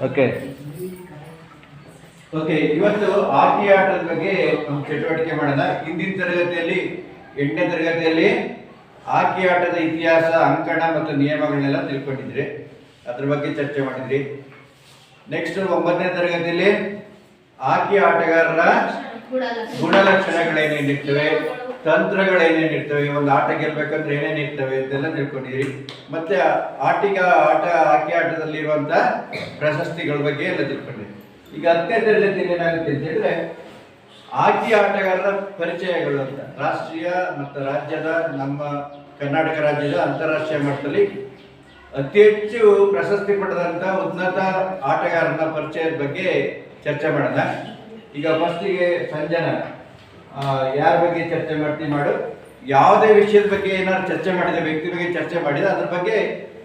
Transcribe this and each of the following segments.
Okay okay ಇವತ್ತು ಹಾಕಿ ಆಟದ ಬಗ್ಗೆ ಒಂದು ಚಟುವಟಿಕೆ ಮಾಡೋಣ. ಹಿಂದಿನ ತರಗತಿಯಲ್ಲಿ 8ನೇ ತರಗತಿಯಲ್ಲಿ ಹಾಕಿ ಆಟದ ಇತಿಹಾಸ, ಅಂಕಣ ಮತ್ತು ನಿಯಮಗಳನ್ನೆಲ್ಲ ತಿಳ್ಕೊಂಡಿದ್ರಿ, ಅದ್ರ ಬಗ್ಗೆ ಚರ್ಚೆ ಮಾಡಿದ್ರಿ. ನೆಕ್ಸ್ಟ್ 9ನೇ ತರಗತಿಯಲ್ಲಿ ಹಾಕಿ ಆಟಗಾರರ ಗುಣಲಕ್ಷಣಗಳೇನೇನಿರ್ತವೆ, ತಂತ್ರಗಳೇನೇನಿರ್ತವೆ, ಒಂದು ಆಟ ಗೆಲ್ಬೇಕಂದ್ರೆ ಏನೇನಿರ್ತವೆ ಇದೆಲ್ಲ ತಿಳ್ಕೊಂಡಿದ್ರಿ. ಮತ್ತೆ ಹಾಕಿ ಆಟದಲ್ಲಿರುವಂತ ಪ್ರಶಸ್ತಿಗಳ ಬಗ್ಗೆ ಎಲ್ಲ ತಿಳ್ಕೊಂಡಿದ್ರಿ. ಈಗ 10ನೇ ತರಗತಿಯಲ್ಲಿ ಏನಾಗುತ್ತೆ ಅಂತ ಹೇಳಿದ್ರೆ ಹಾಕಿ ಆಟಗಾರರ ಪರಿಚಯಗಳು ಅಂತ ರಾಷ್ಟ್ರೀಯ ಮತ್ತು ರಾಜ್ಯದ, ನಮ್ಮ ಕರ್ನಾಟಕ ರಾಜ್ಯದ ಅಂತಾರಾಷ್ಟ್ರೀಯ ಮಟ್ಟದಲ್ಲಿ ಅತಿ ಹೆಚ್ಚು ಪ್ರಶಸ್ತಿ ಪಡೆದಂತ ಉನ್ನತ ಆಟಗಾರನ ಪರಿಚಯದ ಬಗ್ಗೆ ಚರ್ಚೆ ಮಾಡೋಣ. ಈಗ ಫಸ್ಟಿಗೆ ಸಂಜನಾ, ಯಾರ ಬಗ್ಗೆ ಚರ್ಚೆ ಮಾಡು. ಯಾವುದೇ ವಿಷಯದ ಬಗ್ಗೆ ಏನಾದ್ರು ಚರ್ಚೆ ಮಾಡಿದ ವ್ಯಕ್ತಿ ಬಗ್ಗೆ ಚರ್ಚೆ ಮಾಡಿದ್ರೆ ಅದ್ರ ಬಗ್ಗೆ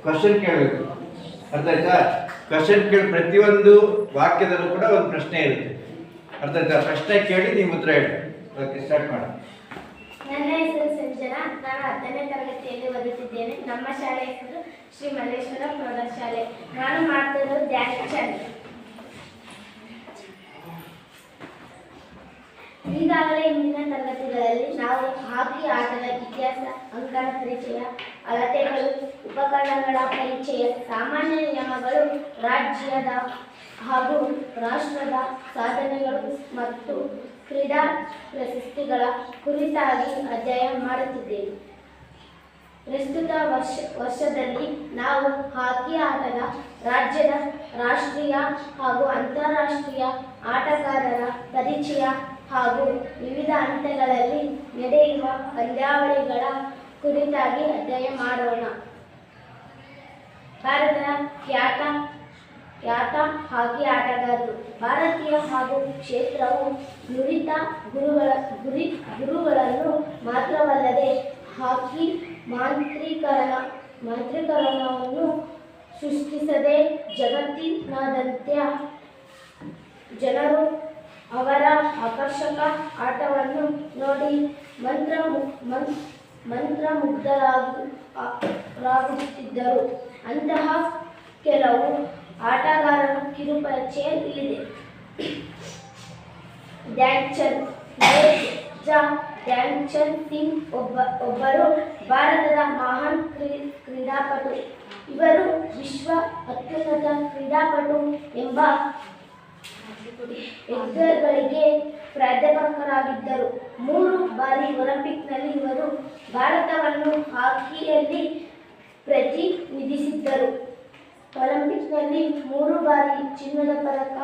ಕ್ವಶನ್ ಕೇಳಬೇಕು. ಅರ್ಥ ಆಯ್ತಾ? ಕ್ವಶನ್ ಕೇಳಿ ಪ್ರತಿಯೊಂದು ವಾಕ್ಯದಲ್ಲೂ ಕೂಡ ಒಂದು ಪ್ರಶ್ನೆ ಇರುತ್ತೆ. ಅರ್ಥ ಆಯ್ತಾ? ಪ್ರಶ್ನೆ ಕೇಳಿ ನೀವು ಉತ್ತರ ಹೇಳಿ. ಓಕೆ, ಸ್ಟಾರ್ಟ್ ಮಾಡಿ. ನನ್ನ ಹೆಸರು ಸಂಜನಾ, ನಾನು 10ನೇ ತರಗತಿಯಲ್ಲಿ ಓದುತ್ತಿದ್ದೇನೆ. ನಮ್ಮ ಶಾಲೆ ಹೆಸರು ಶ್ರೀ ಮಲ್ಲೇಶ್ವರ ಪ್ರೌಢಶಾಲೆ. ನಾನು ಮಾಡ್ತಿರೋದು ಡ್ಯಾನ್ಸ್ ಚಾಲೆಂಜ್. ಈಗಾಗಲೇ ಹಿಂದಿನ ತರಗತಿಗಳಲ್ಲಿ ನಾವು ಹಾಕಿ ಆಟದ ಇತಿಹಾಸ, ಅಂಕಣ ಪರಿಚಯ, ಅಳತೆಗಳು, ಉಪಕರಣಗಳ ಪರಿಚಯ, ಸಾಮಾನ್ಯ ನಿಯಮಗಳು, ರಾಜ್ಯದ ಹಾಗೂ ರಾಷ್ಟ್ರದ ಸಾಧನೆಗಳು ಮತ್ತು ಕ್ರೀಡಾ ಪ್ರಶಸ್ತಿಗಳ ಕುರಿತಾಗಿ ಅಧ್ಯಯನ ಮಾಡುತ್ತಿದ್ದೇವೆ. ಪ್ರಸ್ತುತ ವರ್ಷದಲ್ಲಿ ನಾವು ಹಾಕಿ ಆಟದ ರಾಜ್ಯದ, ರಾಷ್ಟ್ರೀಯ ಹಾಗೂ ಅಂತಾರಾಷ್ಟ್ರೀಯ ಆಟಗಾರರ ಪರಿಚಯ ಹಾಗೂ ವಿವಿಧ ಹಂತಗಳಲ್ಲಿ ನಡೆಯುವ ಪಂದ್ಯಾವಳಿಗಳ ಕುರಿತಾಗಿ ಅಧ್ಯಯನ ಮಾಡೋಣ. ಭಾರತದ ಖ್ಯಾತ ಹಾಕಿ ಆಟಗಾರರು. ಭಾರತೀಯ ಹಾಗೂ ಕ್ಷೇತ್ರವು ನುರಿತ ಗುರುಗಳನ್ನು ಮಾತ್ರವಲ್ಲದೆ ಹಾಕಿ ಮಾಂತ್ರಿಕರಣವನ್ನು ಸೃಷ್ಟಿಸದೆ ಜಗತ್ತಿನಾದ್ಯಂತ ಜನರು ಅವರ ಆಕರ್ಷಕ ಆಟವನ್ನು ನೋಡಿ ಮಂತ್ರಮುಗ್ಧರಾಗುತ್ತಿದ್ದರು. ಅಂತಹ ಕೆಲವು ಆಟಗಾರರ ಕಿರುಪರಿಚಯ ಇಲ್ಲಿದೆ. ಧ್ಯಾನ್ ಚಂದ್ ಸಿಂಗ್ ಒಬ್ಬರು ಭಾರತದ ಮಹಾನ್ ಕ್ರೀಡಾಪಟು. ಇವರು ವಿಶ್ವ ಅತ್ಯುನ್ನತ ಕ್ರೀಡಾಪಟು ಎಂಬ ಹೆಗ್ಗಳಿಕೆಗೆ ಪ್ರಾಧ್ಯಾಪಕರಾಗಿದ್ದರು. 3 ಬಾರಿ ಒಲಿಂಪಿಕ್ನಲ್ಲಿ ಇವರು ಭಾರತವನ್ನು ಹಾಕಿಯಲ್ಲಿ ಪ್ರತಿನಿಧಿಸಿದ್ದರು. ಒಲಿಂಪಿಕ್ನಲ್ಲಿ 3 ಬಾರಿ ಚಿನ್ನದ ಪದಕ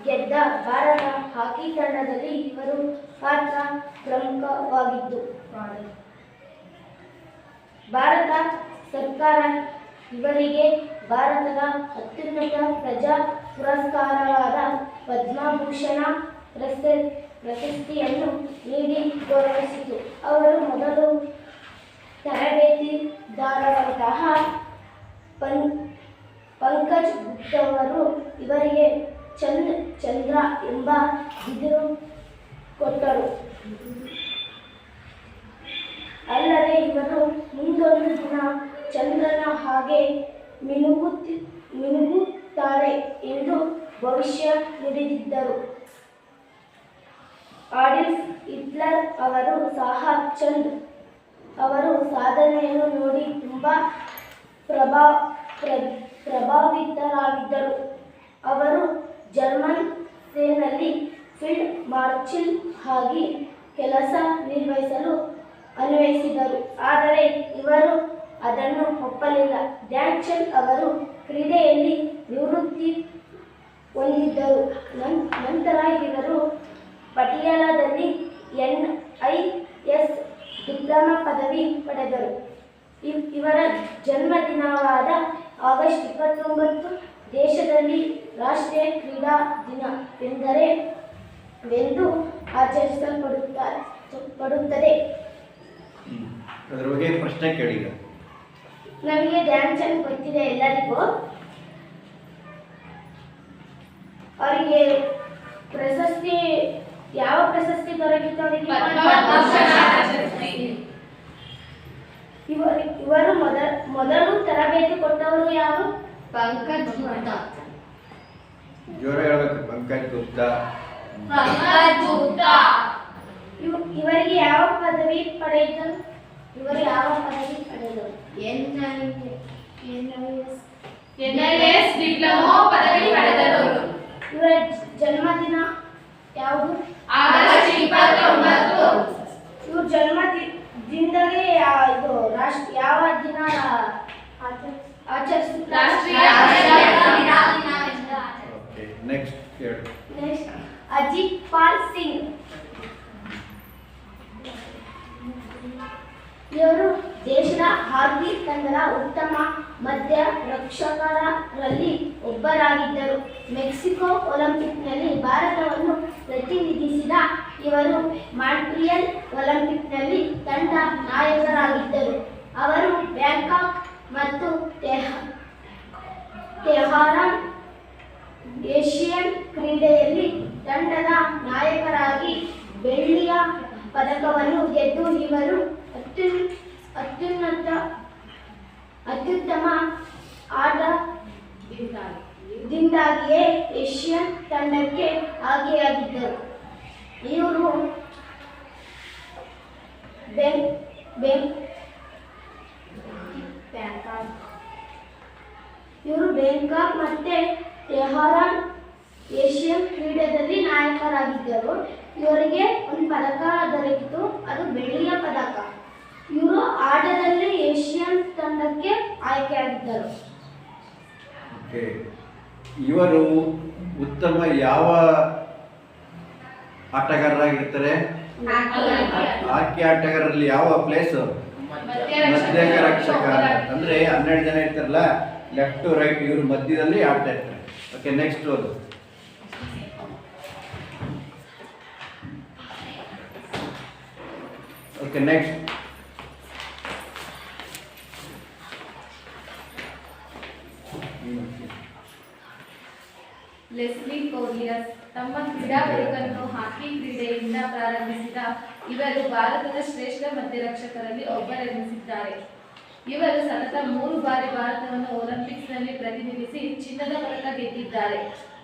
ಗೆದ್ದ ಭಾರತ ಹಾಕಿ ತಂಡದಲ್ಲಿ ಇವರ ಪಾತ್ರ ಪ್ರಮುಖವಾಗಿದ್ದು, ಭಾರತ ಸರ್ಕಾರ ಇವರಿಗೆ ಭಾರತದ ಅತ್ಯುನ್ನತ ಪ್ರಜಾ ಪುರಸ್ಕಾರವಾದ ಪದ್ಮಭೂಷಣ ಪ್ರಶಸ್ತಿಯನ್ನು ನೀಡಿ ಗೌರವಿಸಿತು. ಅವರು ಮೊದಲು ತರಬೇತಿದಾರರಾದಂತಹ ಪಂಕಜ್ ಗುಪ್ತವರು ಇವರಿಗೆ ಚಂದ್ರ ಎಂಬ ಬಿರುದು ಕೊಟ್ಟರು. ಅಲ್ಲದೆ ಇವರು ಮುಂದೊಂದು ದಿನ ಚಂದ್ರನ ಹಾಗೆ ಮಿನುಗುತ್ತಾರೆ ಎಂದು ಭವಿಷ್ಯ ನುಡಿದಿದ್ದರು. ಅಡಾಲ್ಫ್ ಹಿಟ್ಲರ್ ಅವರು ಸಹ ಚಂದ್ ಅವರ ಮಾದರಿಯನ್ನು ನೋಡಿ ತುಂಬಾ ಪ್ರಭಾವಿತರಾಗಿದ್ದರು. ಅವರು ಜರ್ಮನ್ ಸೇನೆಯಲ್ಲಿ ಫೀಲ್ಡ್ ಮಾರ್ಷಲ್ ಆಗಿ ಕೆಲಸ ನಿರ್ವಹಿಸಲು ಅನ್ವೇಷಿಸಿದರು. ಆದರೆ ಇವರು ಅದನ್ನು ಒಪ್ಪಲಿಲ್ಲ. ಧ್ಯಾನ್ ಚಂದ್ ಅವರು ಕ್ರೀಡೆಯಲ್ಲಿ ನಿವೃತ್ತಿ ಹೊಂದಿದ್ದರು. ನಂತರ ಇವರು ಪಟಿಯಾಲಾದಲ್ಲಿ NIS ಡಿಪ್ಲೊಮಾ ಪದವಿ ಪಡೆದರು. ಇವರ ಜನ್ಮದಿನವಾದ ಆಗಸ್ಟ್ 29 ದೇಶದಲ್ಲಿ ರಾಷ್ಟ್ರೀಯ ಕ್ರೀಡಾ ದಿನವೆಂದು ಆಚರಿಸಲ್ಪಡುತ್ತದೆ. ಅದರ ಬಗ್ಗೆ ಪ್ರಶ್ನೆ ಕೇಳಿ. ನಮಗೆ ಧ್ಯಾನ್ ಚಂದ್ ಗೊತ್ತಿದೆ ಎಲ್ಲರಿಗೂ. ಅವರಿಗೆ ಪ್ರಶಸ್ತಿ, ಯಾವ ಪ್ರಶಸ್ತಿ ದೊರಕಿತ್ತು ಅವರಿಗೆ? ಇವರು ಮೊದಲು ತರಬೇತಿ ಕೊಟ್ಟವರು ಯಾರು? ಪಂಕಜ್ ಗುಪ್ತಾ. ಜೋರ ಹೇಳ್ಬೇಕು. ಪಂಕಜ್ ಗುಪ್ತಾ. ಇವರಿಗೆ ಯಾವ ಪದವಿ ಪಡೆದರು? ಇವರು ಯಾವ ಪದವಿ ಪಡೆದರು? NIS ಡಿಪ್ಲೊಮಾ ಪದವಿ ಪಡೆದರು. ಇವರ ಜನ್ಮದಿನ ಯಾವುದು? ಆಗಸ್ಟ್ 29. ಇವ್ರ ಜನ್ಮದಿನದಾಗೆ ಇದು ರಾಷ್ಟ್ರ ಯಾವ ದಿನ ಆಚರಿಸುತ್ತಾರೆ? ರಾಷ್ಟ್ರೀಯ ಓಕೆ, ನೆಕ್ಸ್ಟ್ ಹೇಳು. ನೆಕ್ಸ್ಟ್ ಅಜಿತ್ ಪಾಲ್ ಸಿಂಗ್. ಇವರು ದೇಶದ ಹಾಕಿ ತಂಡದ ಉತ್ತಮ ಮಧ್ಯ ರಕ್ಷಕರಲ್ಲಿ ಒಬ್ಬರಾಗಿದ್ದರು. ಮೆಕ್ಸಿಕೋ ಒಲಿಂಪಿಕ್ನಲ್ಲಿ ಭಾರತವನ್ನು ಪ್ರತಿನಿಧಿಸಿದ ಇವರು ಮಾಂಟ್ರಿಯಲ್ ಒಲಿಂಪಿಕ್ನಲ್ಲಿ ತಂಡ ನಾಯಕರಾಗಿದ್ದರು. ಅವರು ಬ್ಯಾಂಕಾಕ್ ಮತ್ತು ತೆಹರಾನ್ ಏಷಿಯನ್ ಕ್ರೀಡೆಯಲ್ಲಿ ತಂಡದ ನಾಯಕರಾಗಿ ಬೆಳ್ಳಿಯ ಪದಕವನ್ನು ಗೆದ್ದು ಇವರು ಅತ್ಯುತ್ತಮ ಆಟದಿಂದಾಗಿಯೇ ಏಷ್ಯನ್ ತಂಡಕ್ಕೆ ಆಯ್ಕೆಯಾಗಿದ್ದರು. ಇವರು ಬ್ಯಾಂಕಾಕ್ ಮತ್ತು ತೆಹರಾನ್ ಏಷ್ಯನ್ ಕ್ರೀಡೆಯಲ್ಲಿ ನಾಯಕರಾಗಿದ್ದರು. ಇವರಿಗೆ ಒಂದು ಪದಕ ದೊರೆತಿತ್ತು, ಅದು ಬೆಳ್ಳಿಯ ಪದಕ. ಇವರು ಆಟದಲ್ಲಿ ಏಷ್ಯನ್ ತಂಡಕ್ಕೆ ಆಯ್ಕೆಯಾಗಿದ್ದರು. ಓಕೆ, ಇವರು ಉತ್ತಮ ಯಾವ ಆಟಗಾರರಾಗಿರ್ತಾರೆ? ಹಾಕಿ ಆಟಗಾರರಲ್ಲಿ ಯಾವ ಪ್ಲೇಸ್? ಮಧ್ಯಕ ರಕ್ಷಕ. ಅಂದ್ರೆ 12 ಜನ ಇರ್ತಾರಲ್ಲ, ಲೆಫ್ಟ್ ಟು ರೈಟ್, ಇವರು ಮಧ್ಯದಲ್ಲಿ ಆಡ್ತಾ ಇರ್ತಾರೆ. ಓಕೆ, ನೆಕ್ಸ್ಟ್ ಓದು. Okay, next. ಲೆಸ್ಲಿ ಕೋಲಿಯಸ್ ತಮ್ಮ ಕ್ರೀಡಾ ಬದುಕನ್ನು ಹಾಕಿ ಕ್ರೀಡೆಯಿಂದ ಪ್ರಾರಂಭಿಸಿದ ಇವರು ಭಾರತದ ಶ್ರೇಷ್ಠ ಮಧ್ಯರಕ್ಷಕರಲ್ಲಿ ಒಬ್ಬರೆನಿಸಿದ್ದಾರೆ. ಇವರು ಸತತ 3 ಬಾರಿ ಭಾರತವನ್ನು ಒಲಿಂಪಿಕ್ಸ್ನಲ್ಲಿ ಪ್ರತಿನಿಧಿಸಿ ಚಿನ್ನದ ಪದಕ ಗೆದ್ದಿದ್ದಾರೆ.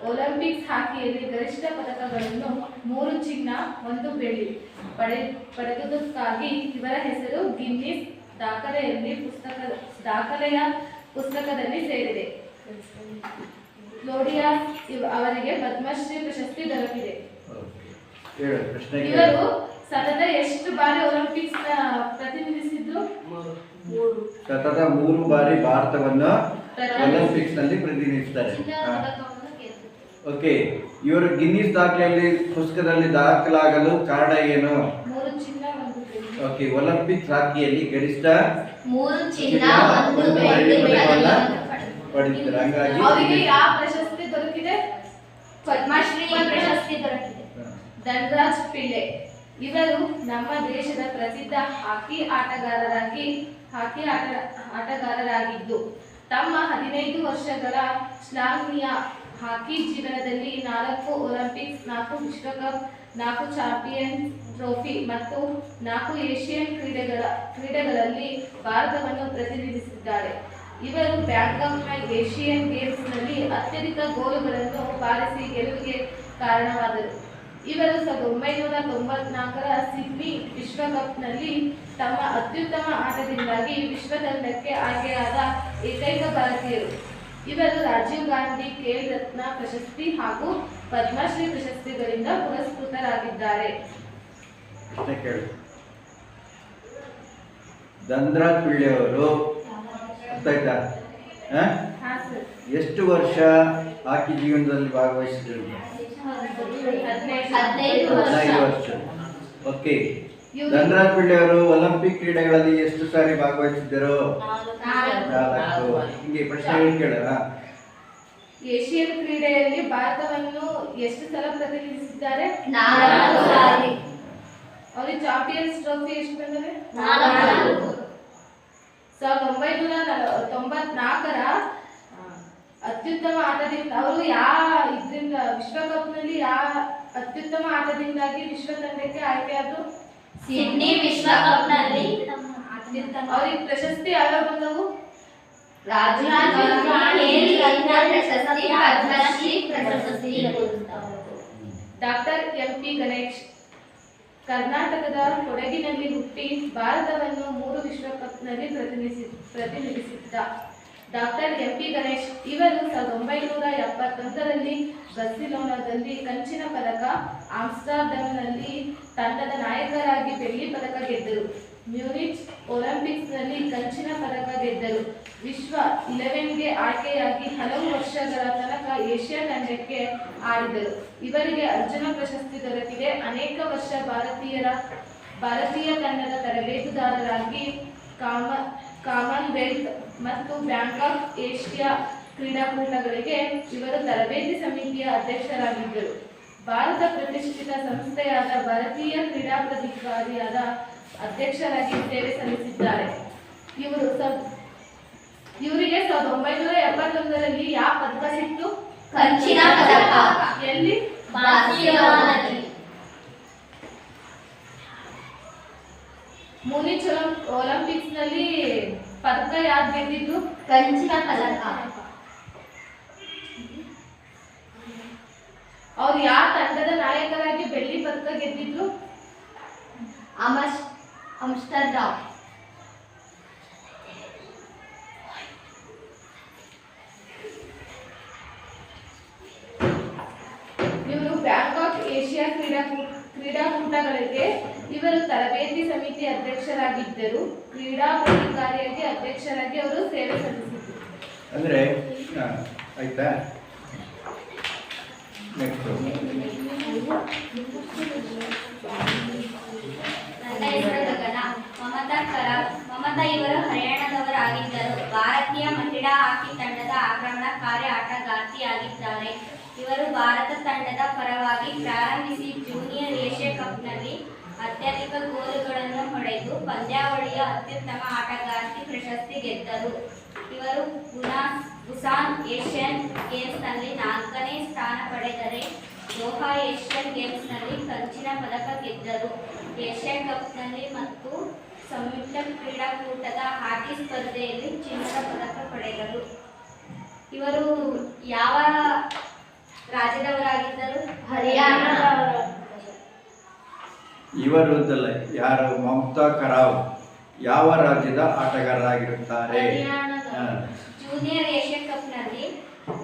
ಒಲಿಂಪಿಕ್ಸ್ ಹಾಕಿಯಲ್ಲಿ ಗರಿಷ್ಠ ಪದಕಗಳನ್ನು 3 ಚಿನ್ನ 1 ಬೆಳ್ಳಿ ಪಡೆದುದಕ್ಕಾಗಿ ಇವರ ಹೆಸರು ಗಿನ್ನಿಸ್ ದಾಖಲೆಯ ಪುಸ್ತಕದಲ್ಲಿ ಸೇರಿದೆ. ಕ್ಲೋಡಿಯಾ ಅವರಿಗೆ ಪದ್ಮಶ್ರೀ ಪ್ರಶಸ್ತಿ ದೊರಕಿದೆ. ಇವರು ಸತತ ಎಷ್ಟು ಬಾರಿ ಒಲಿಂಪಿಕ್ಸ್ ಪ್ರತಿನಿಧಿಸಿದ್ರು? ಸತತ 3 ಬಾರಿ ಭಾರತವನ್ನು ಒಲಿಂಪಿಕ್ಸ್ ನಲ್ಲಿ ಪ್ರತಿನಿಧಿಸ್ತಾರೆ. ಓಕೆ, ಇವರು ಗಿನ್ನಿಸ್ ದಾಖಲೆಯಲ್ಲಿ ಪುಸ್ತಕದಲ್ಲಿ ದಾಖಲಾಗಲು ಕಾರಣ ಏನು? 3 ಚಿನ್ನ 1 ಬೆಳ್ಳಿ. ಓಕೆ, ಒಲಿಂಪಿಕ್ಸ್ ಹಾಕಿಯಲ್ಲಿ ಗರಿಷ್ಠ 3 ಚಿನ್ನ 1 ಬೆಳ್ಳಿ ಪಡೆದಿದ್ದಾರೆ. ಹಂಗಾಗಿ ಅವರಿಗೆ ಯಾವ ಪ್ರಶಸ್ತಿ ದೊರಕಿದೆ? ಪದ್ಮಶ್ರೀ ಪ್ರಶಸ್ತಿ ದೊರಕಿದೆ. ಧನ್ರಾಜ್ ಪಿಳ್ಳೆ ಇವರು ನಮ್ಮ ದೇಶದ ಪ್ರಸಿದ್ಧ ಹಾಕಿ ಆಟಗಾರರಾಗಿದ್ದು ತಮ್ಮ 15 ವರ್ಷಗಳ ಶ್ಲಾಘನೀಯ ಹಾಕಿ ಜೀವನದಲ್ಲಿ 4 ಒಲಿಂಪಿಕ್ಸ್, 4 ವಿಶ್ವಕಪ್, 4 ಚಾಂಪಿಯನ್ಸ್ ಟ್ರೋಫಿ ಮತ್ತು 4 ಏಷ್ಯನ್ ಕ್ರೀಡೆಗಳಲ್ಲಿ ಭಾರತವನ್ನು ಪ್ರತಿನಿಧಿಸಿದ್ದಾರೆ. ಇವರು ಬ್ಯಾಂಕಾಕ್ನ ಏಷಿಯನ್ ಗೇಮ್ಸ್ನಲ್ಲಿ ಅತ್ಯಧಿಕ ಗೋಲುಗಳನ್ನು ಬಾರಿಸಿ ಗೆಲುವಿಗೆ ಕಾರಣವಾದರು. ಇವರು 1994ರ ಸಿಡ್ನಿ ವಿಶ್ವಕಪ್ನಲ್ಲಿ ತಮ್ಮ ಅತ್ಯುತ್ತಮ ಆಟದಿಂದಾಗಿ ವಿಶ್ವ ತಂಡಕ್ಕೆ ಆಯ್ಕೆಯಾದ ಏಕೈಕ ಭಾರತೀಯರು. ಇವರು ರಾಜೀವ್ ಗಾಂಧಿ ಖೇಲ್ ರತ್ನ ಪ್ರಶಸ್ತಿ ಹಾಗೂ ಪದ್ಮಶ್ರೀ ಪ್ರಶಸ್ತಿಗಳಿಂದ ಪುರಸ್ಕೃತರಾಗಿದ್ದಾರೆ. ಧನ್ರಾಜ್ ಪಿಳ್ಳೆ ಅವರು ಗೊತ್ತಾಯ್ತಾ? ಎಷ್ಟು ವರ್ಷ ಹಾಕಿ ಜೀವನದಲ್ಲಿ ಭಾಗವಹಿಸಿದ್ರು? 15 ವರ್ಷ. ಓಕೆ, ಧನ್ರಾಜ್ ಪಿಳ್ಳೆ ಅವರು ಒಲಿಂಪಿಕ್ ಕ್ರೀಡೆಗಳಲ್ಲಿ ಎಷ್ಟು ಸಾರಿ ಭಾಗವಹಿಸಿದ್ದರು? 4. ಹಿಂಗೆ ಪ್ರಶ್ನೆ ಕೇಳ. ಏಷ್ಯನ್ ಕ್ರೀಡೆಯಲ್ಲಿ ಭಾರತವನ್ನು ಎಷ್ಟು ಸಲ ಪ್ರತಿನಿಧಿಸಿದ್ದಾರೆ? 4 ಸಾರಿ. ಅವರಿಗೆ ಚಾಂಪಿಯನ್ಸ್ ಟ್ರೋಫಿ ಎಷ್ಟು ಬಂದಿದೆ? 4. 1994ರ ಅತ್ಯುತ್ತಮ ಆಟದಿಂದ ಅವರು ಇದರಿಂದ ವಿಶ್ವಕಪ್ನಲ್ಲಿ ಅತ್ಯುತ್ತಮ ಆಟದಿಂದಾಗಿ ವಿಶ್ವ ತಂಡಕ್ಕೆ ಆಯ್ಕೆಯಾದರು? ಸಿಡ್ನಿ ವಿಶ್ವಕಪ್ನಲ್ಲಿ. ಅವರಿಗೆ ಪ್ರಶಸ್ತಿ ಯಾವ್ಯಾವ ಬಂದವು? ರಾಜೀವ್ ಗಾಂಧಿ ಖೇಲ್ ರತ್ನ ಪ್ರಶಸ್ತಿ, ಪದ್ಮಶ್ರೀ ಪ್ರಶಸ್ತಿ. Doctor MP. ಗಣೇಶ್ ಕರ್ನಾಟಕದ ಕೊಡಗಿನಲ್ಲಿ ಹುಟ್ಟಿ ಭಾರತವನ್ನು 3 ವಿಶ್ವಕಪ್ನಲ್ಲಿ ಪ್ರತಿನಿಧಿಸಿದ್ದ ಡಾಕ್ಟರ್ ಎಂ.ಪಿ. ಗಣೇಶ್ ಇವರು 1971ರಲ್ಲಿ ಬಾರ್ಸಿಲೋನಾದಲ್ಲಿ ಕಂಚಿನ ಪದಕ, ಆಮ್ಸ್ಟರ್ಡ್ಯಾಮ್ನಲ್ಲಿ ತಂಡದ ನಾಯಕರಾಗಿ ಬೆಳ್ಳಿ ಪದಕ ಗೆದ್ದರು. ಮ್ಯೂನಿಚ್ ಒಲಿಂಪಿಕ್ಸ್ನಲ್ಲಿ ಕಂಚಿನ ಪದಕ ಗೆದ್ದರು. ವಿಶ್ವ 11ಗೆ ಆಯ್ಕೆಯಾಗಿ ಹಲವು ವರ್ಷಗಳ ತನಕ ಏಷ್ಯಾ ತಂಡಕ್ಕೆ ಆಡಿದರು. ಇವರಿಗೆ ಅರ್ಜುನ ಪ್ರಶಸ್ತಿ ದೊರಕಿದೆ. ಅನೇಕ ವರ್ಷ ಭಾರತೀಯ ತಂಡದ ತರಬೇತುದಾರರಾಗಿ ಕಾಮನ್ವೆಲ್ತ್ ಮತ್ತು ಬ್ಯಾಂಕಾಕ್ ಏಷ್ಯಾ ಕ್ರೀಡಾಕೂಟಗಳಿಗೆ ಇವರು ತರಬೇತಿ ಸಮಿತಿಯ ಅಧ್ಯಕ್ಷರಾಗಿದ್ದರು. ಭಾರತ ಪ್ರತಿಷ್ಠಿತ ಸಂಸ್ಥೆಯಾದ ಭಾರತೀಯ ಕ್ರೀಡಾ ಪ್ರಾಧಿಕಾರದ ಅಧ್ಯಕ್ಷರಾಗಿ ಸೇವೆ ಸಲ್ಲಿಸಿದ್ದಾರೆ. ಇವರಿಗೆ 1971ರಲ್ಲಿ ಯಾವ ಪದಕ ಸಿಕ್ತು? ಕಂಚಿನ ಪದಕ. ಎಲ್ಲಿ? ಬಾರ್ಸಿಲೋನಾದಲ್ಲಿ. ಮ್ಯೂನಿಚ್ ಒಲಿಂಪಿಕ್ಸ್ನಲ್ಲಿ ಪದಕ ಯಾರು ಗೆದ್ದಿದ್ದು? ಕಂಚಿನ ಪದಕ. ಅವ್ರು ಯಾವ ತಂಡದ ನಾಯಕರಾಗಿ ಬೆಳ್ಳಿ ಪದಕ ಗೆದ್ದಿದ್ರು? ಆಮ್ಸ್ಟರ್ಡ್ಯಾಮ್. ಇವರು ಬ್ಯಾಂಕಾಕ್ ಏಷ್ಯಾ ಕ್ರೀಡಾಕೂಟಗಳಿಗೆ ಇವರು ತರಬೇತಿ ಸಮಿತಿ ಅಧ್ಯಕ್ಷರಾಗಿದ್ದರು. ಕ್ರೀಡಾ ಪ್ರಾಧಿಕಾರಕ್ಕೆ ಅಧ್ಯಕ್ಷರಾಗಿ ಅವರು ಸೇವೆ ಸಲ್ಲಿಸಿದರು. ಅಂದರೆ ಆಯ್ತಾ? ನೆಕ್ಸ್ಟ್ ನನ್ನ ಹೆಸರು ಗಗನ. ಮಮತಾ ಇವರು ಹರಿಯಾಣದವರಾಗಿದ್ದರು. ಭಾರತೀಯ ಮಹಿಳಾ ಹಾಕಿ ತಂಡದ ಆಕ್ರಮಣಕಾರಿ ಆಟಗಾರ್ತಿಯಾಗಿದ್ದಾರೆ. ಇವರು ಭಾರತ ತಂಡದ ಪರವಾಗಿ ಪ್ರಾರಂಭಿಸಿ ಜೂನಿಯರ್ ಏಷ್ಯಾ ಕಪ್ನಲ್ಲಿ ಅತ್ಯಧಿಕ ಗೋಲುಗಳನ್ನು ಹೊಡೆದು ಪಂದ್ಯಾವಳಿಯ ಅತ್ಯುತ್ತಮ ಆಟಗಾರ್ತಿ ಪ್ರಶಸ್ತಿ ಗೆದ್ದರು. ಇವರು ಬುಸಾನ್ ಏಷ್ಯನ್ ಗೇಮ್ಸ್ನಲ್ಲಿ 4ನೇ ಸ್ಥಾನ ಪಡೆದರೆ ದೋಹಾ ಏಷ್ಯನ್ ಗೇಮ್ಸ್ನಲ್ಲಿ ಕಂಚಿನ ಪದಕ ಗೆದ್ದರು. ಏಷ್ಯಾ ಕಪ್ನಲ್ಲಿ ಮತ್ತು ಸಂಯುಕ್ತ ಕ್ರೀಡಾಕೂಟದ ಹಾಕಿ ಸ್ಪರ್ಧೆಯಲ್ಲಿ ಚಿನ್ನದ ಪದಕ ಪಡೆದರು. ಇವರು ಯಾವ ರಾಜ್ಯದವರಾಗಿದ್ದರು? ಹರಿಯಾಣದವರು. ಇವರದ್ದಲ್ಲ, ಯಾರು? ಮಮತಾ ಕರಾವ್ ಯಾವ ರಾಜ್ಯದ ಆಟಗಾರರಾಗಿರುತ್ತಾರೆ? ಜೂನಿಯರ್ ಏಷ್ಯಾ ಕಪ್ನಲ್ಲಿ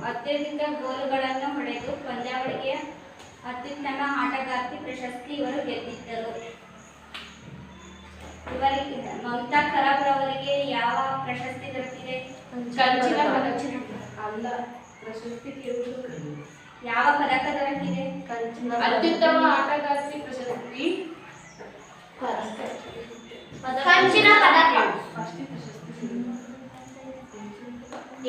ಅತ್ಯಧಿಕ ಗೋಲುಗಳನ್ನು ಹೊಡೆದು ಪಂದ್ಯಾವಳಿಗೆ ಅತ್ಯುತ್ತಮ ಆಟಗಾರ್ತಿ ಪ್ರಶಸ್ತಿ ಇವರು ಗೆದ್ದಿದ್ದರು. ಇವರಿಗೆ ಮಮತಾ ಕರಾವ್ ಅವರಿಗೆ ಯಾವ ಪ್ರಶಸ್ತಿ ದೊರಕಿದೆ? ಕಂಚಿನ ಪದಕ ಅಲ್ಲ, ಪ್ರಶಸ್ತಿ ಕೇಳುವುದು. ಯಾವ ಪದಕ ದೊರಕಿದೆ? ಅತ್ಯುತ್ತಮ ಆಟಗಾರ್ತಿ ಪ್ರಶಸ್ತಿ. ಕಂಚಿನ ಪದಕ.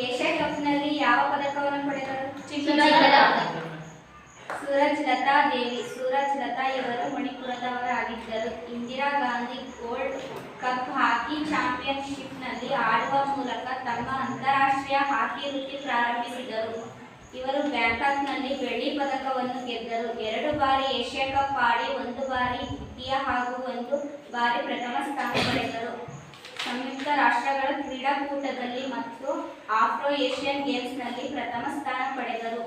ಏಷ್ಯಾ ಕಪ್ನಲ್ಲಿ ಯಾವ ಪದಕವನ್ನು ಪಡೆದರು? ಚಿನ್ನದ ಪದಕ. ಸೂರಜ್ ಲತಾ ಇವರು ಮಣಿಪುರದವರಾಗಿದ್ದರು. Indira Gandhi gold cup hockey ಚಾಂಪಿಯನ್ಶಿಪ್ನಲ್ಲಿ ಆಡುವ ಮೂಲಕ ತಮ್ಮ ಅಂತಾರಾಷ್ಟ್ರೀಯ ಹಾಕಿ ವೃತ್ತಿ ಪ್ರಾರಂಭಿಸಿದರು. ಇವರು ಬ್ಯಾಂಕಾಕ್ನಲ್ಲಿ ಬೆಳ್ಳಿ ಪದಕವನ್ನು ಗೆದ್ದರು. 2 ಬಾರಿ ಏಷ್ಯಾ ಕಪ್ ಆಡಿ 1 ಬಾರಿ ದ್ವಿತೀಯ ಹಾಗೂ 1 ಬಾರಿ ಪ್ರಥಮ ಸ್ಥಾನ ಪಡೆದರು. ಸಂಯುಕ್ತ ರಾಷ್ಟ್ರಗಳ ಕ್ರೀಡಾಕೂಟದಲ್ಲಿ ಮತ್ತು ಆಫ್ರೋ ಏಷ್ಯನ್ ಗೇಮ್ಸ್ನಲ್ಲಿ ಪ್ರಥಮ ಸ್ಥಾನ ಪಡೆದರು.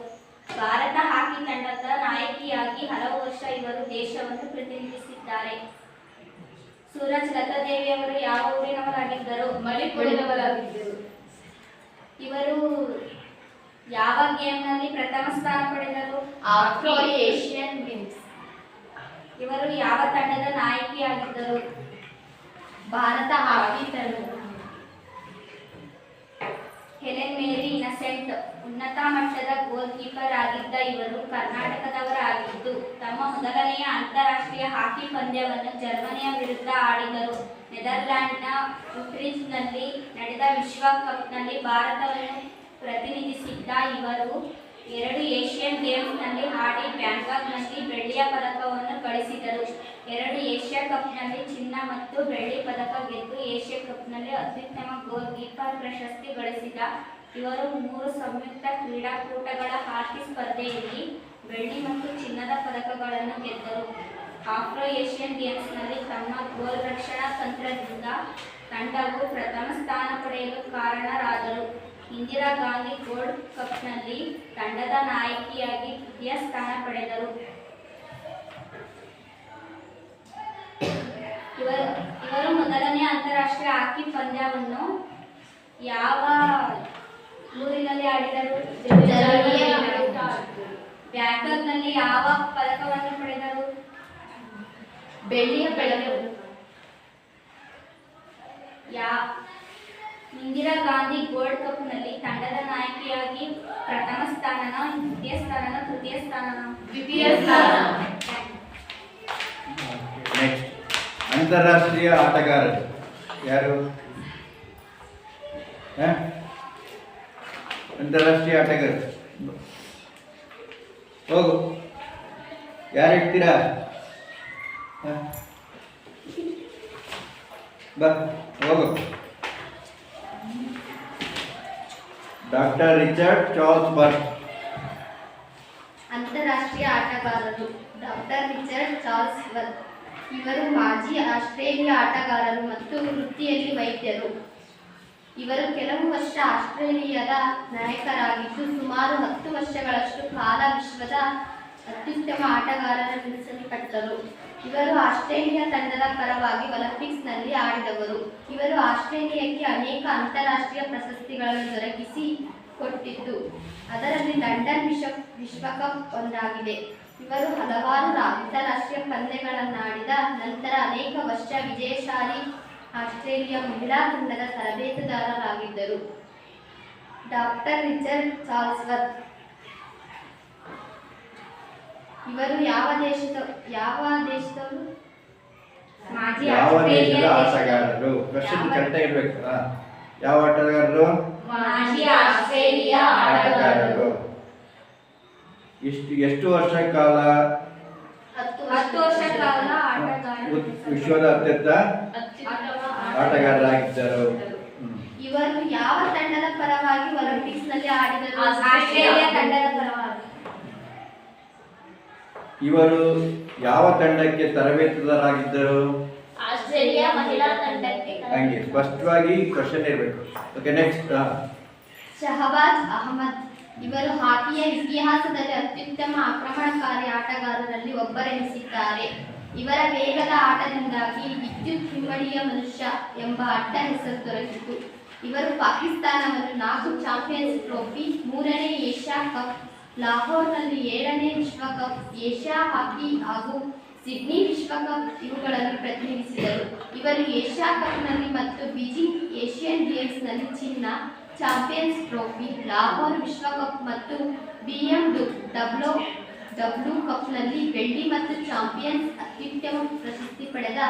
ಭಾರತ ಹಾಕಿ ತಂಡದ ನಾಯಕಿಯಾಗಿ ಹಲವು ವರ್ಷ ಇವರು ದೇಶವನ್ನು ಪ್ರತಿನಿಧಿಸಿದ್ದಾರೆ. ಸೂರಜ್ ಲತಾದೇವಿ ಅವರು ಯಾವ ಊರಿನವರಾಗಿದ್ದರು? ಮಣಿಪುರದವರಾಗಿದ್ದರು. ಇವರು ಯಾವ ಗೇಮ್ನಲ್ಲಿ ಪ್ರಥಮ ಸ್ಥಾನ ಪಡೆದರು? Afro Asian games. ಇವರು ಯಾವ ತಂಡದ ನಾಯಕಿಯಾಗಿದ್ದರು? ಭಾರತ ಹಾಕಿ ತಂಡ. ಹೆಲೆನ್ ಮೇರಿ ಇನ್ನಸೆಂಟ್ ಉನ್ನತ ಮಟ್ಟದ ಗೋಲ್ ಕೀಪರ್ ಆಗಿದ್ದ ಇವರು ಕರ್ನಾಟಕದವರಾಗಿದ್ದು ತಮ್ಮ ಮೊದಲನೆಯ ಅಂತಾರಾಷ್ಟ್ರೀಯ ಹಾಕಿ ಪಂದ್ಯವನ್ನು ಜರ್ಮನಿಯ ವಿರುದ್ಧ ಆಡಿದರು. ನೆದರ್ಲ್ಯಾಂಡ್ನ ಉಟ್ರಿಚ್ನಲ್ಲಿ ನಡೆದ ವಿಶ್ವ ಕಪ್ನಲ್ಲಿ ಭಾರತವನ್ನು ಪ್ರತಿನಿಧಿಸಿದ್ದ ಇವರು 2 ಏಷ್ಯನ್ ಗೇಮ್ಸ್ನಲ್ಲಿ ಆಡಿ ಬ್ಯಾಂಕಾಕ್ನಲ್ಲಿ ಬೆಳ್ಳಿಯ ಪದಕವನ್ನು ಗಳಿಸಿದರು. 2 ಏಷ್ಯಾ ಕಪ್ನಲ್ಲಿ ಚಿನ್ನ ಮತ್ತು ಬೆಳ್ಳಿ ಪದಕ ಗೆದ್ದು ಏಷ್ಯಾ ಕಪ್ನಲ್ಲಿ ಅತ್ಯುತ್ತಮ ಗೋಲ್ ಕೀಪರ್ ಪ್ರಶಸ್ತಿ ಗಳಿಸಿದ ಇವರು 3 ಸಂಯುಕ್ತ ಕ್ರೀಡಾಕೂಟಗಳ ಹಾಕಿ ಸ್ಪರ್ಧೆಯಲ್ಲಿ ಬೆಳ್ಳಿ ಮತ್ತು ಚಿನ್ನದ ಪದಕಗಳನ್ನು ಗೆದ್ದರು. ಆಫ್ರೋ ಏಷ್ಯನ್ ಗೇಮ್ಸ್ನಲ್ಲಿ ತಮ್ಮ ಗೋಲ್ ರಕ್ಷಣಾ ತಂತ್ರದಿಂದ ತಂಡವು ಪ್ರಥಮ ಸ್ಥಾನ ಪಡೆಯಲು ಕಾರಣರಾದರು. ಇಂದಿರಾ ಗಾಂಧಿ ಗೋಲ್ಡ್ ಕಪ್ನಲ್ಲಿ ತಂಡದ ನಾಯಕಿಯಾಗಿ ತೃತೀಯ ಸ್ಥಾನ ಪಡೆದರು. ಇವರು ಮೊದಲನೇ ಅಂತಾರಾಷ್ಟ್ರೀಯ ಹಾಕಿ ಪಂದ್ಯವನ್ನು ಯಾವ ಊರಿನಲ್ಲಿ ಆಡಿದರು? ಬ್ಯಾಂಕಾಕ್ನಲ್ಲಿ ಯಾವ ಪದಕವನ್ನು ಪಡೆದರು? ಬೆಳ್ಳಿಯ ಪದಕ. ಇಂದಿರಾ ಗಾಂಧಿ ಗೋಲ್ಡ್ ಕಪ್ನಲ್ಲಿ ತಂಡದ ನಾಯಕಿಯಾಗಿ ಪ್ರಥಮ ಸ್ಥಾನನ, ದ್ವಿತೀಯ ಸ್ಥಾನನ, ತೃತೀಯ ಸ್ಥಾನನ? ದ್ವಿತೀಯ ಸ್ಥಾನ. ನೆಕ್ಸ್ಟ್ ಅಂತಾರಾಷ್ಟ್ರೀಯ ಆಟಗಾರರು ಯಾರು? ಅಂತಾರಾಷ್ಟ್ರೀಯ ಆಟಗಾರರು ಹೋಗು, ಯಾರು ಇರ್ತೀರಾ? ಬಾ ಹೋಗು. Doctor Richard Charles BERT. ಅಂತಾರಾಷ್ಟ್ರೀಯ ಆಟಗಾರರು ಡಾಕ್ಟರ್ ರಿಚರ್ಡ್ ಚಾರ್ಲ್ಸ್ ವರ್ತ್. ಇವರು ಮಾಜಿ ಆಸ್ಟ್ರೇಲಿಯಾ ಆಟಗಾರರು ಮತ್ತು ವೃತ್ತಿಯಲ್ಲಿ ವೈದ್ಯರು. ಇವರು ಕೆಲವು ವರ್ಷ ಆಸ್ಟ್ರೇಲಿಯಾದ ನಾಯಕರಾಗಿದ್ದು ಸುಮಾರು 10 ವರ್ಷಗಳಷ್ಟು ಕಾಲ ವಿಶ್ವದ ಅತ್ಯುತ್ತಮ ಆಟಗಾರರೆನಿಸಲ್ಪಟ್ಟರು. ಇವರು ಆಸ್ಟ್ರೇಲಿಯಾ ತಂಡದ ಪರವಾಗಿ ಒಲಿಂಪಿಕ್ಸ್ನಲ್ಲಿ ಆಡಿದವರು. ಇವರು ಆಸ್ಟ್ರೇಲಿಯಾಕ್ಕೆ ಅನೇಕ ಅಂತಾರಾಷ್ಟ್ರೀಯ ಪ್ರಶಸ್ತಿಗಳನ್ನು ದೊರಕಿಸಿ ಕೊಟ್ಟಿದ್ದು ಅದರಲ್ಲಿ ಲಂಡನ್ ವಿಶ್ವಕಪ್ ಒಂದಾಗಿದೆ. ಇವರು ಹಲವಾರು ಅಂತಾರಾಷ್ಟ್ರೀಯ ಪಂದ್ಯಗಳನ್ನಾಡಿದ ನಂತರ ಅನೇಕ ವರ್ಷ ವಿಜಯಶಾಲಿ ಆಸ್ಟ್ರೇಲಿಯಾ ಮಹಿಳಾ ತಂಡದ ತರಬೇತುದಾರರಾಗಿದ್ದರು. ಡಾಕ್ಟರ್ ರಿಚರ್ಡ್ ಚಾರ್ಲ್ಸ್ ವರ್ತ್ ಇವರು ಯಾವ ದೇಶದವರು? ಮಾಜಿ ಯಾವ ದೇಶದ ಆಸ್ಟ್ರೇಲಿಯಾ ಆಟಗಾರರು? ಕ್ವಶನ್ ಕರೆಕ್ಟ್ ಇರಬೇಕು. ಯಾವ ಆಟಗಾರರು? ಮಾಜಿ ಆಸ್ಟ್ರೇಲಿಯಾ ಆಟಗಾರರು. ಎಷ್ಟು ವರ್ಷ ಕಾಲ 10 ವರ್ಷ ಕಾಲ ವಿಶ್ವದ ಅತ್ಯಂತ ಆಟಗಾರರಾಗಿದ್ದರು? ಇವರು ಯಾವ ತಂಡದ ಪರವಾಗಿ ಒಲಿಂಪಿಕ್ಸ್ನಲ್ಲಿ ಆಡಿದರು? ಆಸ್ಟ್ರೇಲಿಯಾ ತಂಡದ ಪರವಾಗಿ. ಇವರು ಯಾವ ತಂಡಕ್ಕೆ ತರಬೇತುದಾರರಾಗಿದ್ದರು? ಆಸ್ಟ್ರೇಲಿಯಾ ಮಹಿಳಾ ತಂಡಕ್ಕೆ. ಹಂಗೆ ಸ್ಪಷ್ಟವಾಗಿ ಕ್ವಶನ್ ಇರಬೇಕು. Okay, next. ಶಹಬಾಜ್ ಅಹಮದ್ ಇವರು ಹಾಕಿಯ ಇತಿಹಾಸದಲ್ಲಿ ಅತ್ಯುತ್ತಮ ಆಕ್ರಮಣಕಾರಿ ಆಟಗಾರರಲ್ಲಿ ಒಬ್ಬರೆನಿಸಿದ್ದಾರೆ. ಇವರ ವೇಗದ ಆಟದಿಂದಾಗಿ ವಿದ್ಯುತ್ ಹಿಮ್ಮಡಿಯ ಮನುಷ್ಯ ಎಂಬ ಅಡ್ಡ ಹೆಸರು ದೊರಕಿತು. ಇವರು ಪಾಕಿಸ್ತಾನವನ್ನು 4 ಚಾಂಪಿಯನ್ಸ್ ಟ್ರೋಫಿ, 3ನೇ ಏಷ್ಯಾ ಕಪ್, ಲಾಹೋರ್ನಲ್ಲಿ 7ನೇ ವಿಶ್ವಕಪ್, ಏಷ್ಯಾ ಹಾಕಿ ಹಾಗೂ ಸಿಡ್ನಿ ವಿಶ್ವಕಪ್ ಇವುಗಳನ್ನು ಪ್ರತಿನಿಧಿಸಿದರು. ಇವರು ಏಷ್ಯಾ ಕಪ್ನಲ್ಲಿ ಮತ್ತು ಬೀಜಿಂಗ್ ಏಷ್ಯನ್ ಗೇಮ್ಸ್ನಲ್ಲಿ ಚಿನ್ನ, ಚಾಂಪಿಯನ್ಸ್ ಟ್ರೋಫಿ, ಲಾಹೋರ್ ವಿಶ್ವಕಪ್ ಮತ್ತು BMW ಕಪ್ನಲ್ಲಿ ಬೆಳ್ಳಿ ಮತ್ತು ಚಾಂಪಿಯನ್ಸ್ ಅತ್ಯುತ್ತಮ ಪ್ರಶಸ್ತಿ ಪಡೆದ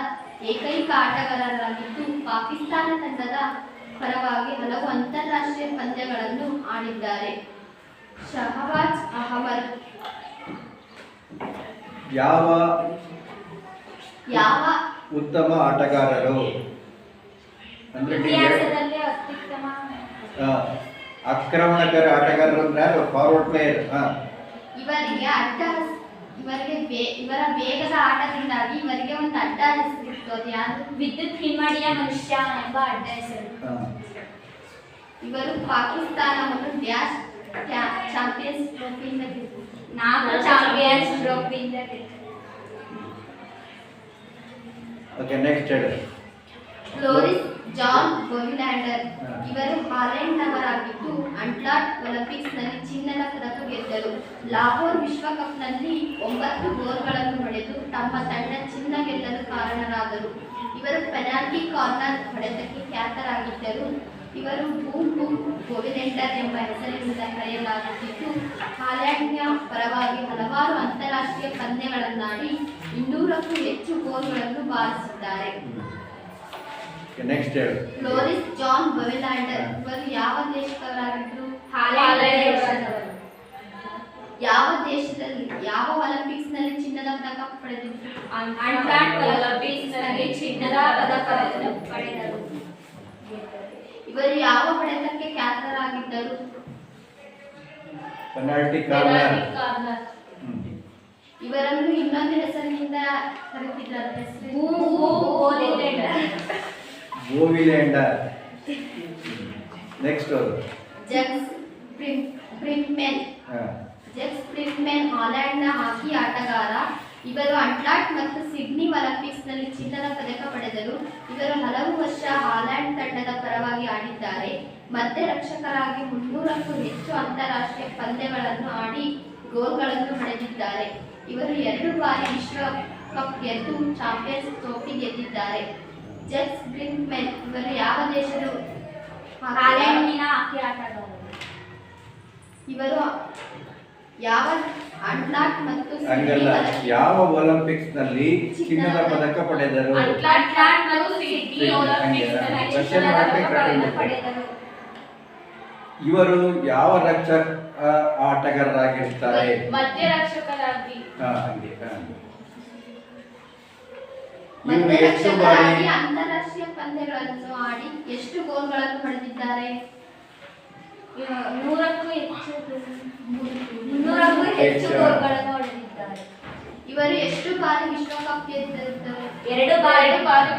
ಏಕೈಕ ಆಟಗಾರರಾಗಿದ್ದು ಪಾಕಿಸ್ತಾನ ತಂಡದ ಪರವಾಗಿ ಹಲವು ಅಂತಾರಾಷ್ಟ್ರೀಯ ಪಂದ್ಯಗಳನ್ನು ಆಡಿದ್ದಾರೆ. ಶಹಬಾಜ್ ಅಹಮದ್ ಯಾವ ಉತ್ತಮ ಆಟಗಾರರು? ಅಂದ್ರೆ ಇತಿಹಾಸದಲ್ಲಿ ಅತ್ಯುತ್ತಮ ಆಕ್ರಮಣಕಾರಿ ಆಟಗಾರರು ಅಂದ್ರೆ ಯಾರು? Forward player. ಇವರ ವೇಗದ ಆಟದಿಂದಾಗಿ ಇವರಿಗೆ ಒಂದು ಅಡ್ಡ ಹೆಸರಿತ್ತು. ಅದು ಯಾರು? ವಿದ್ಯುತ್ ಹಿಮ್ಮಡಿಯ ಮನುಷ್ಯ ಎಂಬ ಅಡ್ಡ ಹೆಸರು. ಇವರು ಪಾಕಿಸ್ತಾನವನ್ನು ಡ್ಯಾಶ್ ಚಾಂಪಿಯನ್ಸ್ ಟ್ರೋಫಿಯಿಂದ 4 ಚಾಂಪಿಯನ್ಸ್ ಟ್ರೋಫಿಯಿಂದ ಓಕೆ, ನೆಕ್ಸ್ಟ್ ಹೇಳಿ. ಫ್ಲೋರಿಸ್ ಜಾನ್ ಬೋವಿಲ್ಯಾಂಡರ್ ಇವರು ಹಾಲೆಂಡ್ನವರಾಗಿದ್ದು ಅಂಟ್ಲಾಟ್ ಒಲಿಂಪಿಕ್ಸ್ನಲ್ಲಿ ಚಿನ್ನದ ಪದಕ ಗೆದ್ದರು. ಲಾಹೋರ್ ವಿಶ್ವಕಪ್ನಲ್ಲಿ 9 ಗೋಲ್ಗಳನ್ನು ಹೊಡೆದು ತಮ್ಮ ತಂಡ ಚಿನ್ನ ಗೆಲ್ಲಲು ಕಾರಣರಾದರು. ಇವರು ಪೆನಾಲ್ಟಿ ಕಾರ್ನರ್ ಹೊಡೆತಕ್ಕೆ ಖ್ಯಾತರಾಗಿದ್ದರು. ಇವರು ಬೂಮ್ ಬೂಮ್ ಬೋವಿಲ್ಯಾಂಡರ್ ಎಂಬ ಹೆಸರಿನಿಂದ ಕರೆಯಲಾಗುತ್ತಿದ್ದು ಹಾಲೆಂಡ್ನ ಪರವಾಗಿ ಹಲವಾರು ಅಂತಾರಾಷ್ಟ್ರೀಯ ಪಂದ್ಯಗಳನ್ನಾಡಿ 200ಕ್ಕೂ ಹೆಚ್ಚು ಗೋಲ್ಗಳನ್ನು ಬಾರಿಸಿದ್ದಾರೆ. ನೆಕ್ಸ್ಟ್ ಹೇಳಿ. ಫ್ಲೋರಿಸ್ ಜಾನ್ ಬೋವಿಲ್ಯಾಂಡರ್ ಇವರು ಯಾವ ದೇಶದವರಾಗಿದ್ದರು? ಯಾವ ಒಲಿಂಪಿಕ್ಸ್ನಲ್ಲಿ ಚಿನ್ನದ ಪದಕ ಪಡೆದಿದ್ರು? ಅಂಟ್ಲಾಟ್ ಒಲಿಂಪಿಕ್ಸ್ನಲ್ಲಿ ಚಿನ್ನದ ಪದಕವನ್ನು ಪಡೆದರು. ಇವರು ಯಾವ ಹೊಡೆತಕ್ಕೆ ಖ್ಯಾತರಾಗಿದ್ದರು? Penalty corner. ಇವರನ್ನು ಇನ್ನೊಂದು ಹೆಸರಿನಿಂದ ಕರೆದಿದ್ದಾರೆ. ಬೋವಿಲ್ಯಾಂಡರ್. ನೆಕ್ಸ್ಟ್ ಜಗ್ಸ್ ಬ್ರಿಂಕ್ಮೆನ್. ಜಗ್ಸ್ ಬ್ರಿಂಕ್ಮೆನ್ ಹಾಲೆಂಡ್ನ ಹಾಕಿ ಆಟಗಾರ. ಇವರು ಅಟ್ಲಾಂಟ್ ಮತ್ತು ಸಿಡ್ನಿ ಒಲಿಂಪಿಕ್ಸ್ನಲ್ಲಿ ಚಿನ್ನದ ಪದಕ ಪಡೆದರು. ಇವರು ಹಲವು ವರ್ಷ ಹಾಲೆಂಡ್ ತಂಡದ ಪರವಾಗಿ ಆಡಿದ್ದಾರೆ. ಮಧ್ಯರಕ್ಷಕರಾಗಿ 300ಕ್ಕೂ ಹೆಚ್ಚು ಅಂತಾರಾಷ್ಟ್ರೀಯ ಪಂದ್ಯಗಳನ್ನು ಆಡಿ ಗೋಲ್ಗಳನ್ನು ಹೊಡೆದಿದ್ದಾರೆ. ಇವರು 2 ಬಾರಿ ವಿಶ್ವಕಪ್ ಗೆದ್ದು ಚಾಂಪಿಯನ್ಸ್ ಟ್ರೋಫಿ ಗೆದ್ದಿದ್ದಾರೆ. ಜಗ್ಸ್ ಬ್ರಿಂಕ್ಮೆನ್ ಇವರು ಯಾವ ದೇಶದ ಹಾಲೆಂಡಿನ ಹಾಕಿ ಆಟಗಾರರು. ಇವರು ಯಾವ ಅಟ್ಲಾಂಟ್ ಮತ್ತು ಹಂಗಲ್ಲ, ಯಾವ ಒಲಿಂಪಿಕ್ಸ್ ನಲ್ಲಿ ಚಿನ್ನದ ಪದಕ ಪಡೆದರು? ಅಟ್ಲಾಂಟ್ ಮತ್ತು ಸಿಡ್ನಿ ಒಲಿಂಪಿಕ್ಸ್ನಲ್ಲಿ ಚಿನ್ನದ ಪದಕ ಪಡೆದರು. ಇವರು ಯಾವ ರಕ್ಷಕ ಆಟಗಾರರಾಗಿರ್ತಾರೆ? ಮಧ್ಯರಕ್ಷಕರಾಗಿ. ಹಂಗೆ ಇವರು ಎಷ್ಟು ಬಾರಿ ಮಧ್ಯರಕ್ಷಕರಾಗಿ ಅಂತಾರಾಷ್ಟ್ರೀಯ ಪಂದ್ಯಗಳನ್ನು ಆಡಿ ಎಷ್ಟು ಗೋಲ್ಗಳನ್ನು ಹೊಡೆದಿದ್ದಾರೆ? 300ಕ್ಕೂ ಹೆಚ್ಚು ಗೋಲ್ಗಳನ್ನು ಹೊಡೆದಿದ್ದಾರೆ. ಇವರು ಎಷ್ಟು ಬಾರಿ ವಿಶ್ವಕಪ್ ಗೆದ್ದಿದ್ದಾರೆ? 2 ಬಾರಿ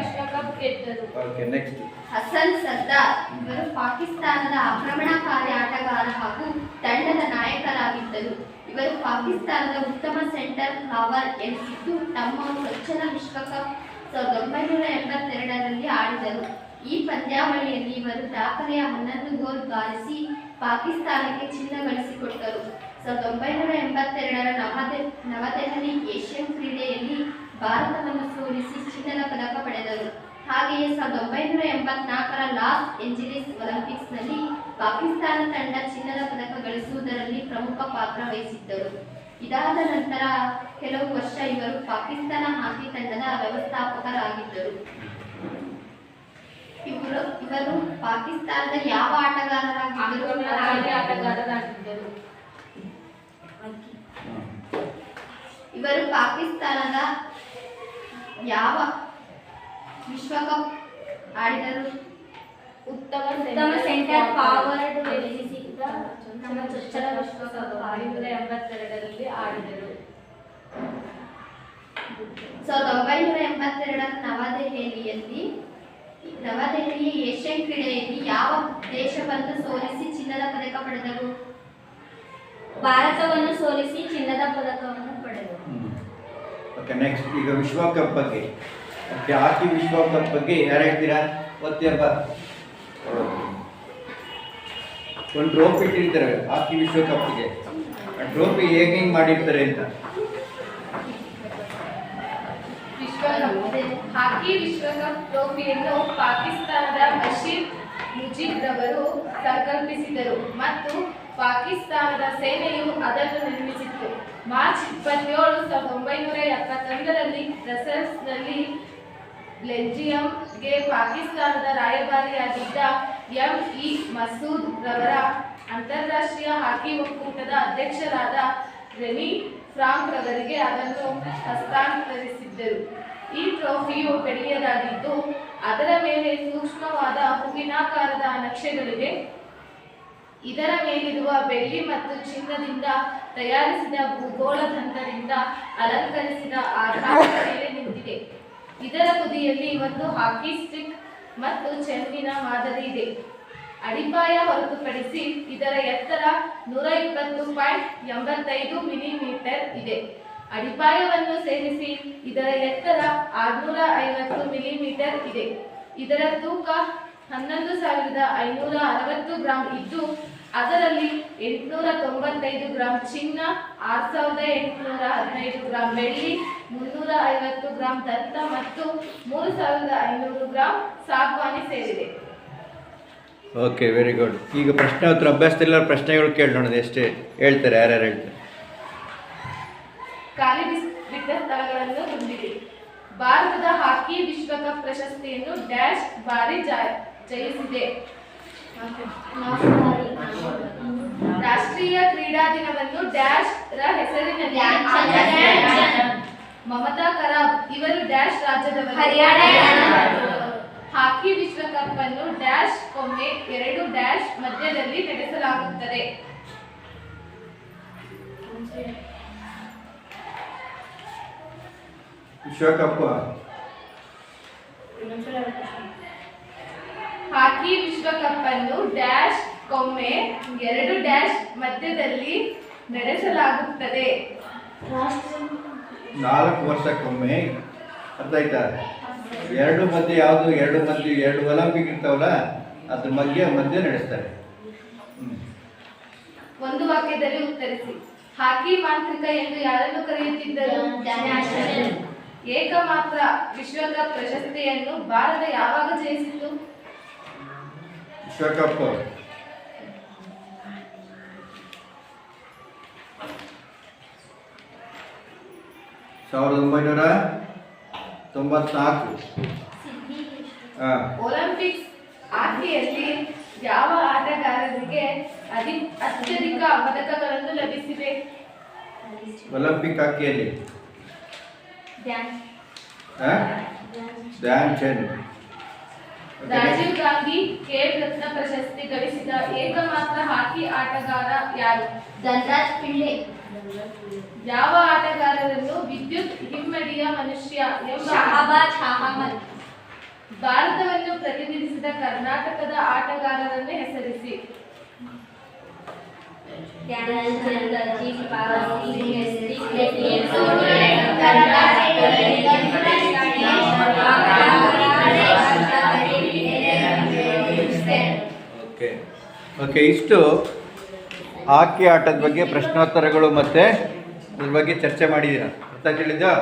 ವಿಶ್ವಕಪ್ ಗೆದ್ದರು. Okay, next. ಹಸನ್ ಸರ್ದಾರ್ ಇವರು ಪಾಕಿಸ್ತಾನದ ಆಕ್ರಮಣಕಾರಿ ಆಟಗಾರ ಹಾಗೂ ತಂಡದ ನಾಯಕರಾಗಿದ್ದರು. ಇವರು ಪಾಕಿಸ್ತಾನದ ಉತ್ತಮ ಸೆಂಟರ್ ಫಾರ್ವರ್ಡ್ ಎನಿಸಿದ್ದು ತಮ್ಮ ಚೊಚ್ಚಲ ವಿಶ್ವಕಪ್ 1982ರಲ್ಲಿ ಆಡಿದರು. ಈ ಪಂದ್ಯಾವಳಿಯಲ್ಲಿ ಇವರು ದಾಖಲೆಯ 11 ಗೋಲ್ ಬಾರಿಸಿ ಪಾಕಿಸ್ತಾನಕ್ಕೆ ಚಿನ್ನ ಗಳಿಸಿಕೊಟ್ಟರು. 1982ರ ನವದೆಹಲಿ ಏಷ್ಯನ್ ಕ್ರೀಡೆಯಲ್ಲಿ ಭಾರತವನ್ನು ಸೋಲಿಸಿ ಚಿನ್ನದ ಪದಕ ಪಡೆದರು. ಹಾಗೆಯೇ 1984ರ ಲಾಸ್ ಏಂಜಲೀಸ್ ಒಲಿಂಪಿಕ್ಸ್ನಲ್ಲಿ ಪಾಕಿಸ್ತಾನ ತಂಡ ಚಿನ್ನದ ಪದಕ ಗಳಿಸುವುದರಲ್ಲಿ ಪ್ರಮುಖ ಪಾತ್ರ ವಹಿಸಿದ್ದರು. ಇದಾದ ನಂತರ ಕೆಲವು ವರ್ಷ ಇವರು ಪಾಕಿಸ್ತಾನ ಹಾಕಿ ತಂಡದ ವ್ಯವಸ್ಥಾಪಕರಾಗಿದ್ದರು. ಇವರು ಪಾಕಿಸ್ತಾನದ ಯಾವ ಆಟಗಾರರಾಗಿದ್ದರು? ಇವರು ಪಾಕಿಸ್ತಾನದ ಯಾವ ವಿಶ್ವಕಪ್ ಆಡಿದರು? ಉತ್ತಮ ಸೆಂಟರ್ ಫಾರ್ವರ್ಡ್ ಎನಿಸಿದ್ದ ನಮ್ಮ ಚೊಚ್ಚಲ ವಿಶ್ವಕಪ್ 1982ರಲ್ಲಿ ಆಡಿದರು. 1982ರ ನವದೆಹಲಿಯ ಏಷ್ಯನ್ ಕ್ರೀಡೆಯಲ್ಲಿ ಯಾವ ದೇಶವನ್ನು ಸೋಲಿಸಿ ಚಿನ್ನದ ಪದಕ ಪಡೆದರು? ಭಾರತವನ್ನು ಸೋಲಿಸಿ ಚಿನ್ನದ ಪದಕವನ್ನು ಪಡೆದರು. Okay, next. ಈಗ ವಿಶ್ವಕಪ್ ಬಗ್ಗೆ, ಹಾಕಿ ವಿಶ್ವಕಪ್ ಬಗ್ಗೆ ಯಾರು ಹೇಳ್ತೀರಾ? ಗೊತ್ತಿರಪ್ಪ, ಒಂದು ಟ್ರೋಫಿ ಇಟ್ಟಿರ್ತಾರೆ ಹಾಕಿ ವಿಶ್ವಕಪ್ಗೆ. ಆ ಟ್ರೋಫಿ ಹೇಗೆ ಮಾಡಿರ್ತಾರೆ ಅಂತ. ಹಾಕಿ ವಿಶ್ವಕಪ್ ಟ್ರೋಫಿಯನ್ನು ಪಾಕಿಸ್ತಾನದ ಬಶೀರ್ ಮುಜೀಬ್ ರವರು ಸಂಕಲ್ಪಿಸಿದರು ಮತ್ತು ಪಾಕಿಸ್ತಾನದ ಸೇನೆಯು ಅದನ್ನು ನಿರ್ಮಿಸಿತು. ಮಾರ್ಚ್ 27, 1971ರಲ್ಲಿ ಬ್ರಸೆಲ್ಸ್ನಲ್ಲಿ ಬೆಲ್ಜಿಯಂಗೆ ಪಾಕಿಸ್ತಾನದ ರಾಯಭಾರಿಯಾಗಿದ್ದ ಎಂ.ಇ. ಮಸೂದ್ ರವರ ಅಂತಾರಾಷ್ಟ್ರೀಯ ಹಾಕಿ ಒಕ್ಕೂಟದ ಅಧ್ಯಕ್ಷರಾದ ರೆನಿ ಫ್ರಾಂಕ್ ರವರಿಗೆ ಅದನ್ನು ಹಸ್ತಾಂತರಿಸಿದ್ದರು. ಈ ಟ್ರೋಫಿಯು ಬೆಳ್ಳಿಯದಾಗಿದ್ದು ಅದರ ಮೇಲೆ ಸೂಕ್ಷ್ಮವಾದ ಹೂವಿನಾಕಾರದ ನಕ್ಷೆಗಳಿವೆ. ಇದರ ಮೇಲಿರುವ ಬೆಳ್ಳಿ ಮತ್ತು ಚಿನ್ನದಿಂದ ತಯಾರಿಸಿದ ಭೂಗೋಳದಂತದಿಂದ ಅಲಂಕರಿಸಿದ ಆಧಾರದ ಮೇಲೆ ನಿಂತಿದೆ. ಇದರ ತುದಿಯಲ್ಲಿ ಒಂದು ಹಾಕಿ ಸ್ಟಿಕ್ ಮತ್ತು ಚೆಂಡಿನ ಮಾದರಿ ಇದೆ. ಅಡಿಪಾಯ ಹೊರತುಪಡಿಸಿ ಇದರ ಎತ್ತರ 120.85 ಮಿಲಿಮೀಟರ್ ಇದೆ. ಅಡಿಪಾಯವನ್ನು ಸೇರಿಸಿ ಇದರ ಎತ್ತರ 650 ಮಿಲಿಮೀಟರ್ ಇದೆ. ಇದರ ತೂಕ 11,560 ಗ್ರಾಂ ಇದ್ದು ಅದರಲ್ಲಿ 895 ಗ್ರಾಂ ಚಿನ್ನ, 6,815 ಗ್ರಾಂ ಬೆಳ್ಳಿ, 350 ಗ್ರಾಂ ದಂತ ಮತ್ತು 3,500 ಗ್ರಾಂ ಸಾಗವಾನಿ ಸೇರಿದೆ. Okay, very good. ಈಗ ಪ್ರಶ್ನೋತ್ತರ ಅಭ್ಯಾಸದಲ್ಲಿ ಪ್ರಶ್ನೆಗಳು ಕೇಳಿ ನೋಡೋದು ಎಷ್ಟೇ ಹೇಳ್ತಾರೆ, ಯಾರ್ಯಾರು ಹೇಳ್ತಾರೆ. ಖಾಲಿ ಬಿಟ್ಟ ಸ್ಥಳಗಳನ್ನು ತುಂಬಿದೆ. ಭಾರತದ ಹಾಕಿ ವಿಶ್ವಕಪ್ ಪ್ರಶಸ್ತಿಯನ್ನು ಡ್ಯಾಶ್ ಬಾರಿ ಜಯಿಸಿದೆ. ರಾಷ್ಟ್ರೀಯ ಕ್ರೀಡಾ ದಿನವನ್ನು ಡ್ಯಾಶ್ ರ ಹೆಸರಿನಲ್ಲಿ ಮಮತಾ ಕರಾಬ್ ಇವರು ಡ್ಯಾಶ್ ರಾಜ್ಯದವರು. ಹರಿಯಾಣ. ಹಾಕಿ ವಿಶ್ವಕಪ್ ಅನ್ನು ಡ್ಯಾಶ್ ಒಮ್ಮೆ 2 ಡ್ಯಾಶ್ ಮಧ್ಯದಲ್ಲಿ ನಡೆಸಲಾಗುತ್ತದೆ. ವಿಶ್ವಕಪ್ ಹಾಕಿ ವಿಶ್ವಕಪ್ ಅನ್ನು ಡ್ಯಾಶ್ ಕೊಮ್ಮೆ 2 ಡ್ಯಾಶ್ ಮಧ್ಯದಲ್ಲಿ ನಡೆಸಲಾಗುತ್ತದೆ. 4 ವರ್ಷಕ್ಕೊಮ್ಮೆ. ಅರ್ಥ ಆಯ್ತಾ? 2 ಮಧ್ಯೆ ಯಾವುದು? 2 ಒಲಿಂಪಿಕ್ ಇರ್ತಾವಲ್ಲ, ಅದ್ರ ಮಧ್ಯೆ ನಡೆಸ್ತಾರೆ. ಒಂದು ವಾಕ್ಯದಲ್ಲಿ ಉತ್ತರಿಸಿ. ಹಾಕಿ ಮಾಂತ್ರಿಕ ಎಂದು ಯಾರನ್ನು ಕರೆಯುತ್ತಿದ್ದರು? ಏಕಮಾತ್ರ ವಿಶ್ವಕಪ್ ಪ್ರಶಸ್ತಿಯನ್ನು ಭಾರತ ಯಾವಾಗ ಜಯಿಸಿತು? ವಿಶ್ವಕಪ್ 1994. ಒಲಿಂಪಿಕ್ಸ್ ಹಾಕಿಯಲ್ಲಿ ಯಾವ ಆಟಗಾರರಿಗೆ ಅತ್ಯಧಿಕ ಪದಕಗಳನ್ನು ಲಭಿಸಿವೆ? ಒಲಿಂಪಿಕ್ ಹಾಕಿಯಲ್ಲಿ ಧ್ಯಾನ್ ಧ್ಯಾನ್ ಚಂದ್. ರಾಜೀವ್ ಗಾಂಧಿ ಖೇಲ್ ರತ್ನ ಪ್ರಶಸ್ತಿ ಗಳಿಸಿದ ಏಕಮಾತ್ರ ಹಾಕಿ ಆಟಗಾರ ಯಾರು? ಧನ್ರಾಜ್ ಪಿಳ್ಳೆ. ಯಾವ ಆಟಗಾರರನ್ನು ವಿದ್ಯುತ್ ಹಿಮ್ಮಡಿಯ ಮನುಷ್ಯ ಎಂಬ ಶಹಬಾಜ್ ಅಹಮದ್. ಭಾರತವನ್ನು ಪ್ರತಿನಿಧಿಸಿದ ಕರ್ನಾಟಕದ ಆಟಗಾರರನ್ನು ಹೆಸರಿಸಿ. ಧ್ಯಾನಚಂದ್, ಅಜಿತ್ ಪವಾರ್, ಶ್ರೀ ಓಕೆ, ಇಷ್ಟು ಹಾಕಿ ಆಟದ ಬಗ್ಗೆ ಪ್ರಶ್ನೋತ್ತರಗಳು ಮತ್ತೆ ಇದ್ರ ಬಗ್ಗೆ ಚರ್ಚೆ ಮಾಡಿದ್ದೀರಾ. ಅರ್ಥ ಕೇಳಿದ್ಯಾ?